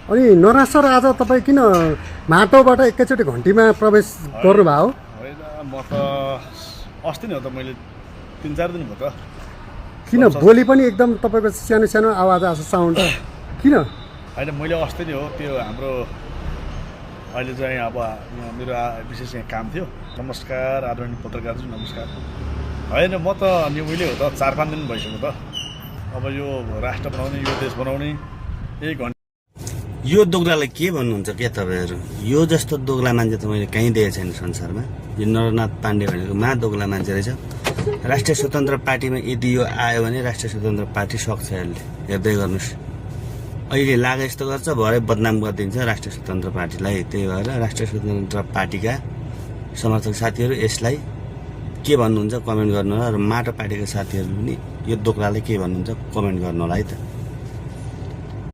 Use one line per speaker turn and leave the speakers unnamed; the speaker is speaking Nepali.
अनि नराज सर आज तपाईँ किन माटोबाट एकैचोटि घन्टीमा प्रवेश गर्नुभयो?
होइन म त अस्ति नै हो त मैले 3-4 दिन भयो त।
किन बोली पनि एकदम तपाईँको सानो सानो आवाज आएको साउन्ड किन?
होइन मैले अस्ति नै हो त्यो हाम्रो अहिले चाहिँ अब मेरो विशेष यहाँ काम थियो। नमस्कार आदरणीय पत्रकारज्यू नमस्कार। होइन म त अनि उहिले हो त 4-5 दिन भइसक्यो त। अब यो राष्ट्र बनाउने यो देश बनाउने यही घन्टा
यो दोग्लालाई के भन्नुहुन्छ के तपाईँहरू? यो जस्तो दोग्ला मान्छे त मैले कहीँ देखेको छैन संसारमा। यो नरनाथ पाण्डे भनेको दोग्ला मान्छे रहेछ। राष्ट्रिय स्वतन्त्र पार्टीमा यदि यो आयो भने राष्ट्रिय स्वतन्त्र पार्टी सक्छ यसले, हेर्दै गर्नुहोस्। अहिले लागे यस्तो गर्छ, भरे बदनाम गरिदिन्छ राष्ट्रिय स्वतन्त्र पार्टीलाई। त्यही भएर राष्ट्रिय स्वतन्त्र पार्टीका समर्थक साथीहरू यसलाई के भन्नुहुन्छ कमेन्ट गर्नु होला। र माटो पार्टीका साथीहरू पनि यो दोग्लालाई के भन्नुहुन्छ कमेन्ट गर्नु होला है त।